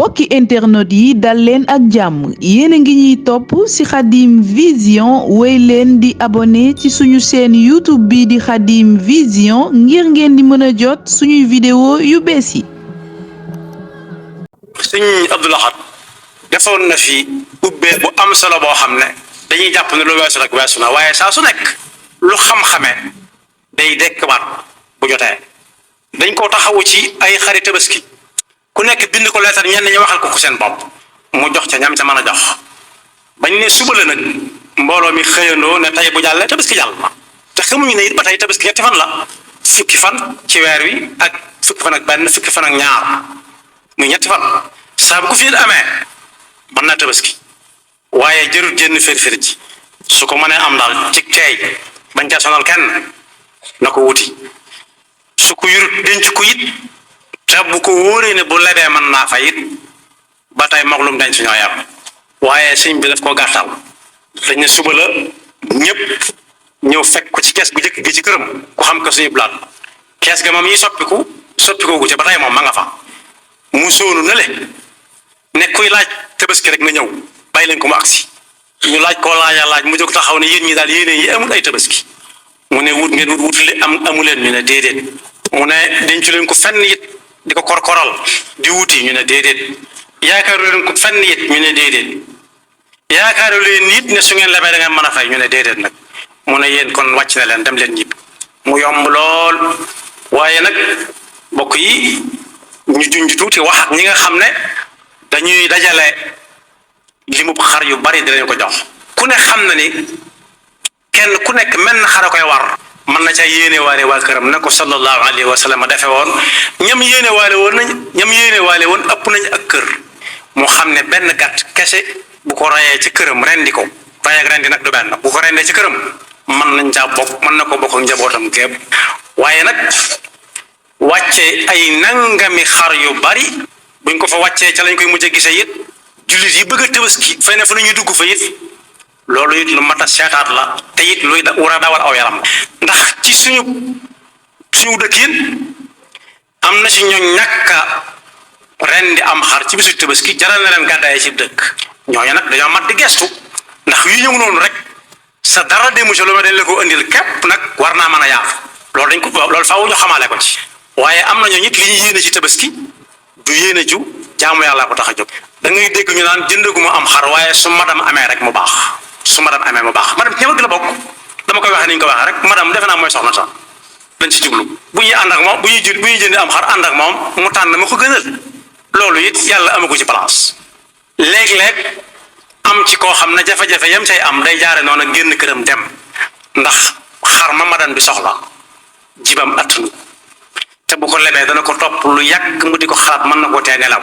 mbokki internet yi dal leen ak jàmm yéen a ngi ñuy topp ci Khadim Vision wéy leen di abonné ci suñu chaîne YouTube bi di Khadim Vision ngir ngeen di mën a jot suñuy vidéo yu bees yi. Sëñ Abdou Lahad defoon na fi ubbee bu am solo boo xam ne dañuy jàpp ne lu weesu rek weesu na waaye saa su nekk lu xam-xamee day dekkwaat bu jotee dañ ko taxawu ci ay xari tabaski ku nekk bind ko leetar ñenn ñi waxal ko seen bopp mu jox ca ñam ca mën a jox bañ ne suba la nag mbooloo mi xëyandoo ne tey bu jàllee tabaski jàll na te xamuñu ne it ba tey tabaski ñetti fan la fukki fan ci weer wi ak fukki fan ak benn fukki fan ak ñaar muy ñetti fan saa bu ko fi amee mën na tabaski waaye jërut génn fér-fér ji su ko mënee am daal ci teey bañ ca sonal kenn na ko wuti su ko yurut denc ko it te bu ko wóoree ne bu lebee mën naa fay it ba tey moglum denc ñoo yam waaye sëñ bi daf koo gàttal dañ ne suba la ñëpp ñëw fekk ko ci kees gu jëkk gi ci këram ku xam ko suñu blaat kees ga moom yi soppiku gu ca ba tey moom ma nga fa mu sóonu na le ne kuy laaj tabaski rek na ñëw bàyyi leen ko mu agsi ñu laaj koo laaj mu jóg taxaw ne yéen ñi daal yéene yi amul ay tabaski mu ne wut ngeen wut li amu leen ñu ne déedéet mu ne dencu leen ko fenn it di ko korkoral di wuti ñu ne déedéet yaakaaru leen ko fenn it ñu ne déedéet yaakaaru leen it ne su ngeen lebee da ngeen mën a fay ñu ne déedéet nag mu ne yéen kon wàcc na leen dem leen ñibbi mu yomb lool waaye nag mbokk yi ñu junj tuuti wax ak ñi nga xam ne dañuy dajale limub xar yu bari dinañ ko jox ku ne xam na ni kenn ku nekk menn xar a koy war mën na ca yéene waale waa këram ne ko sallallahu alayhi wa sallam defe woon ñam yéene waale woon ëpp nañ ak kër mu xam ne benn gàtt kese bu ko rayee ci këram rendi ko ray ak rendi nag du benn bu ko rendee ci këram mën nañ caa bokk mën na ko bokk ak njabootam gépp waaye nag wàcce ay nangami xar yu bari buñ ko fa wàccee ca lañ koy mujj a gisee it jullit yi bëgg a tabaski fay na fa ñuy dugg fa it loolu it lu mat a seetaat la te it luy war a dawal aw yaram ndax ci suñu dëkk yi am na ci ñooñ ñàkk a rendi am xar ci bisu tabaski jaral na leen gàddaay ci dëkk ñooñu nag dañoo mat di gestu ndax yu ñëw noonu rek sa dara dému ci lu ma dañ la ko indil képp nag war naa mën a yaatu loolu faaw ñu xamaale ko ci waaye am na ñoo nit li ñu yéene ci tabaski du yéene ju jaamu yàlla ko tax a jóg da ngay dégg ñu naan jëndaguma am xar waaye su madam amee rek mu baax su madam amee mu baax madam ñëwal gi la bokk dama koy waxee ni ñu ko waxee rek madam defe naa mooy soxna sax dañ ci jublu bu ñuy ànd ak moom bu ñuy jënd am xar ànd ak moom mu tànn ma ko gënal loolu it yàlla amagu ci place léeg-léeg am ci koo xam ne jafe-jafe yam cay am day jaare noonu ak génn këram dem ndax xar ma madam bi soxla jibam attunu te bu ko lebee dana ko topp lu yàgg mu di ko xalaat mën na koo tee nelaw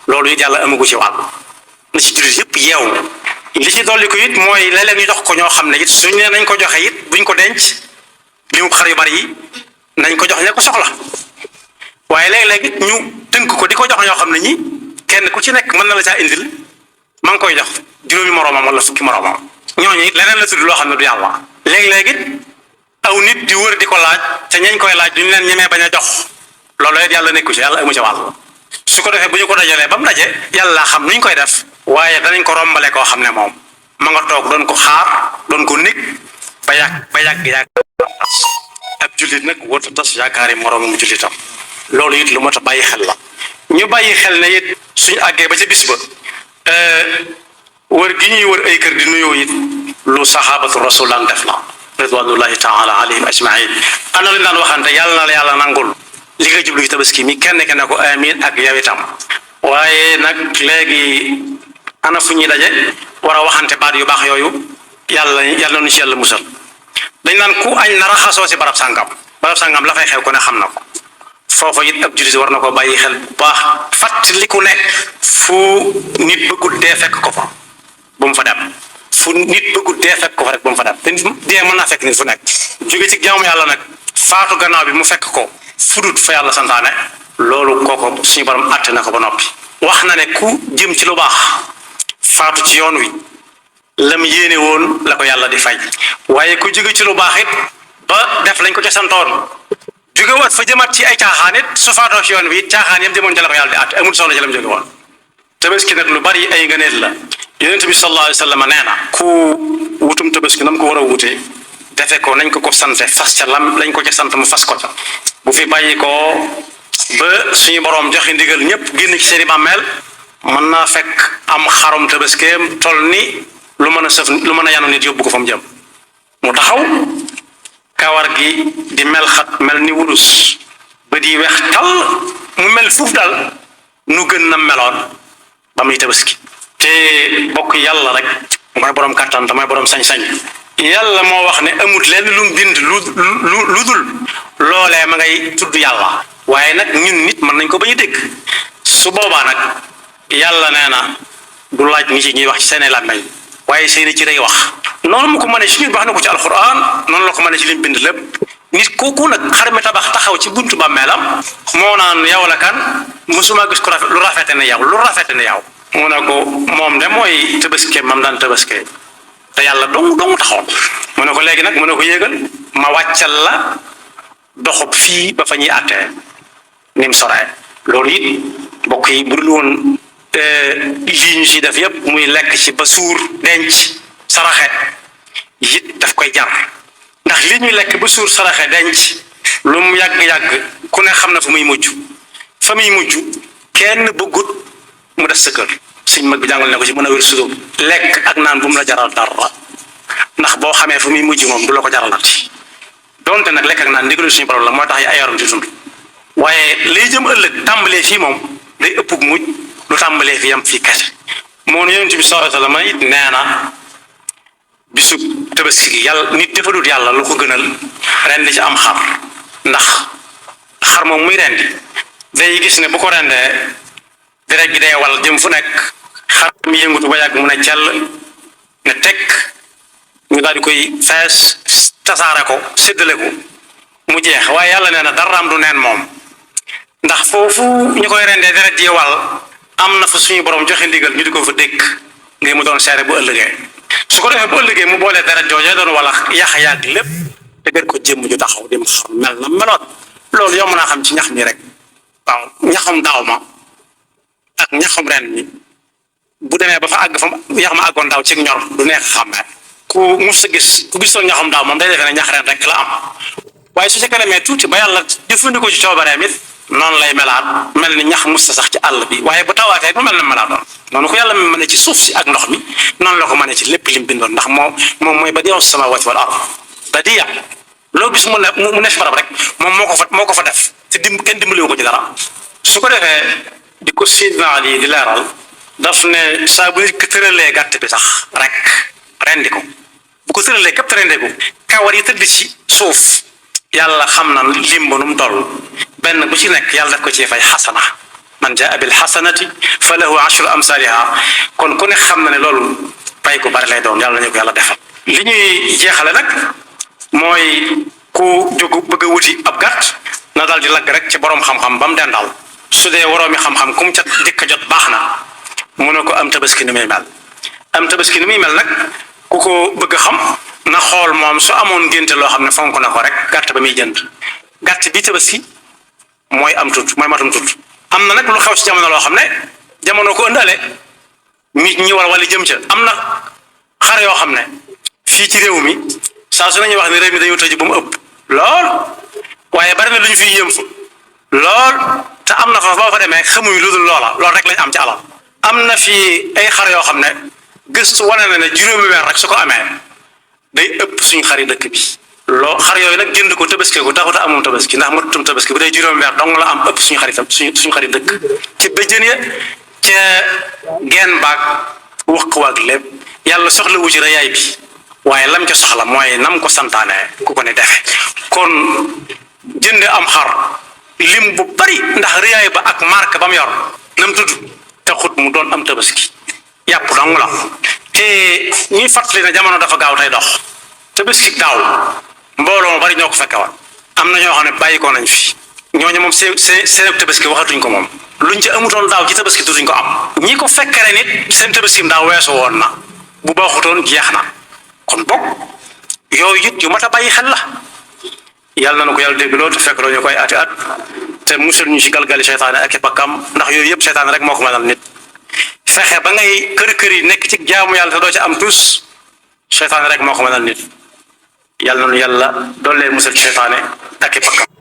loolu it yàlla amagu ci wàll na ci jullit yëpp yeewu li ci dolli ko it mooy léeg-léeg ñu jox ko ñoo xam ne it suñ ne nañ ko joxe it buñ ko denc limu xar yu bari yi nañ ko jox ña ko soxla waaye léeg-léeg it ñu tënk ko di ko jox ñoo xam ne ñi kenn ku ci nekk mën na la caa indil ma ngi koy jox juróomi moroomam wala fukki moroomam ñooñu it leneen la tudd loo xam ne du yàlla léeg-léeg it aw nit di wër di ko laaj te ñañ koy laaj duñ leen ñemee bañ a jox loolu it yàlla nekku ci yàlla amu ci wàll su ko defee bu ñu ko dajalee ba mu daje yàlla xam nuñ koy def waaye danañ ko rombale koo xam ne moom ma nga toog doon ko xaar doon ko nekk ba yàgg ab jullit nag wota tas yaakaari moroomam jullitam loolu it lu mat a bàyyi xel la ñu bàyyi xel ne it suñu àggee ba ca bis ba wër gi ñuy wër ay kër di nuyoo it lu sahabatu rasul daan def la ridwanullahi taala alayhim ajmain ana lañ daan waxante yàlla na la yàlla nangul li nga jublu ci tabaski mi kenn ne ko amin ak yow itam waaye nag léegi ana fu ñuy daje war a waxante baat yu baax yooyu yàlla nu ci yàlla musal dañ naan ku añ na raxasoo si barab sàngam la fay xew ko ne xam na ko foofa it ab jullit war na ko bàyyi xel bu baax fàttaliku ne fu nit bëggul dee fekk ko fa bu mu fa dem fu nit bëggul dee fekk ko fa rek bu mu fa dem te dee mën naa fekk nit fu nekk jóge ci jaamu yàlla nag faatu gannaaw bi mu fekk ko fudut fa yàlla santaane loolu kooko suñu borom àtte na ko ba noppi wax na ne ku jëm ci lu baax faatu ci yoon wi lam yéene woon la ko yàlla di fay waaye ku jóge ci lu baax it ba def lañ ko ca santoon jóge waat fa jëmaat ci ay caaxaan it su faatoo ci yoon wi caaxaan yam jëmoon ca la ko yàlla di àtte amul soxla ci lam jóge woon tabaski nag lu bari ay ngëneel la yonent bi sallallahu alayhi wa sallam nee na ku wutum tabaski nam ko war a wutee defe ko nañ ko sante fas ca lam lañ ko ca sant mu fas ko ca bu fi bàyyi ko ba suñu boroom joxe ndigal ñëpp génn ci seeni bàmmeel mën naa fekk am xarum tabaskeem toll ni lu mën a sëf lu mën a yanu nit yóbbu ko fa mu jëm mu taxaw kawar gi di mel xat mel ni wurus ba di weex tal mu mel fuuf daal nu gën na meloon ba muy tabaski te bokk yàlla rek mooy boroom kàttan te mooy boroom sañ-sañ yàlla moo wax ne amut leen lu mu bind lu dul loolee ma ngay tudd yàlla waaye nag ñun nit mën nañ ko bañ a dégg su boobaa nag yàlla nee na du laaj nit ñi ñuy wax ci seeni làmmeñ waaye seeni ci rey wax noonu mu ko mënee ci ñun wax na ko ci alquran noonu la ko mënee ci lim bind lépp nit kooku nag xar mi tabax taxaw ci buntu bàmmeelam moo naan yow la kan musuma gis ko lu rafete ne yow mu ne ko moom de mooy tabaske mam daan tabaske te yàlla dong taxaw mu ne ko léegi nag mu ne ko yéegal ma wàccal la doxub fii ba fa ñuy àttee ni mu soree loolu it mbokk yi bu dul woon lii ñu ci def yépp muy lekk ci ba suur denc saraxe it daf koy jar ndax li ñuy lekk ba suur saraxe denc lu mu yàgg-yàgg ku ne xam na fa muy mujj kenn bëggut mu des sa kër sëñ mag bi jàngal ne ko ci mën a wér sudóom lekk ak naan bu mu la jaral dara ndax boo xamee fu muy mujj moom du la ko jaralati donte nag lekk ak naan ndigalu suñu borom la moo tax ay yaram di dund waaye lay jëm ëllëg tàmbalee fii moom day ëpp mujj lu tàmbalee fi yam fii kese moo ne yonent bi sallallahu alayhi wa sallam it nee na bisu tabaski gi yàlla nit defadut yàlla lu ko gënal rendi ci am xar ndax xar moom muy rendi day gis ne bu ko rendee deret gi day wal jëm fu nekk xar mi yëngutu ba yàgg mu ne cell ne tekk ñu daal di koy fees tasaare ko séddale ko mu jeex waaye yàlla nee na daraam du neen moom ndax foofu ñu koy rendee deret ji wal am na fa suñu borom joxe ndigal ñu di ko fa dégg ngay mu doon seere bu ëllëgee su ko defee bu ëllëgee mu boolee deret joojee doon wala yax yàgg lépp te gën ko jëmm ju taxaw dim xar mel na meloon loolu yomb naa xam ci ñax mi rek waaw ñaxam daaw ma ak ñaxam ren mi bu demee ba fa àgg fa yax ma àggoon daaw ci ñor du neex a xàmmee ku mus a gis ku gisoon ñaxam daaw moom day defee ne ñax ren rek la am waaye su ca kanamee tuuti ba yàlla jëfandikoo ci coobareem it noonu lay melaat mel ni ñax musta sax ci àll bi waaye bu tawaatee mu mel na melaatoon noonu ko yàlla mën ci suuf si ak ndox mi noonu la ko mën ci lépp lim bindoon ndax moom mooy badii'u samaawaati wal ard badi' loo gis mu ne fi barab rek moom moo ko fa def te kenn dimbaliwu ko ci dara su ko defee di ko Seydina Ali di leeral daf ne saa bu nit ko tëralee gàtt bi sax rek rendi ko bu ko tëralee képp rendi ko kawar yi tëdd ci suuf yàlla xam na lim ba nu mu toll benn bu ci nekk yàlla daf ko ci fay xasana man jaa bil xasanati fa lahu ashru amsaliha kon ku ne xam na ne loolu pay ko bari lay doon yàlla nañu ko yàlla defal li ñuy jeexale nag mooy ku jóg bëgg a wuti ab gàtt na dal di lagg rek ci borom xam-xam ba mu dendal su dee waroomi xam-xam ku mu ca dikk jot baax na mu ne ko am tabaski ni muy mel am tabaski ni muy mel nag ku ko bëgg a xam na xool moom su amoon ngénte loo xam ne fonk na ko rek gàtt ba muy jënd gàtt bi tabaski mooy am tut mooy matum tut am na nag lu xew ci jamono loo xam ne jamono ko ëndale nit ñi wala jëm ca am na xar yoo xam ne fii ci réew mi saa su nañuy wax ne réew mi dañu tëj bu mu ëpp lool waaye bari na lu ñu fiy yëm fa lool te am na fa boo fa demee xamuñu lu dul loola loolu rek lañ am ci alal am na fi ay xar yoo xam ne gëstu wane na ne juróomi weer rek su ko amee day ëpp suñu xari dëkk bi loo xar yooyu nag jënd ko tabaski ko taxut a amoon tabaski ndax matutum tabaski bu dee juróomi weer dong la am ëpp suñu xari dëkk ci bëjjën ya ca geen baag wax waag lépp yàlla soxla wu ci rayaay bi waaye lam ca soxla mooy nam ko santaane ku ko ne defe kon jënde am xar lim bu bari ndax riyaay ba ak marque ba mu yor nam tudd taxut mu doon am tabaski yàpp dong la te ñuy fàttali ne jamono dafa gaaw tey dox tabaski daaw mbooloo bari ñoo ko fekke woon am na ñoo xam ne bàyyi ko nañ fi ñooñu moom seen tabaski waxatuñ ko moom luñ ci amutoon daaw ci tabaski dutuñ ko am ñi ko fekkere nit seen tabaski daaw weesu woon na bu baaxutoon jeex na kon bokk yooyu it yu mat a bàyyi xel la yàlla na ko yàlla dégg loolu te fekk loo ñu koy ati at te musul ñu ci galgali seytaane ak i bakkam ndax yooyu yëpp seytaane rek moo ko mënal nit fexe ba ngay kër yi nekk ci jaamu yàlla te doo ci am tus seytaane rek moo ko mënal nit yàlla noonu yàlla doon leen musal ci seytaane takki pakkam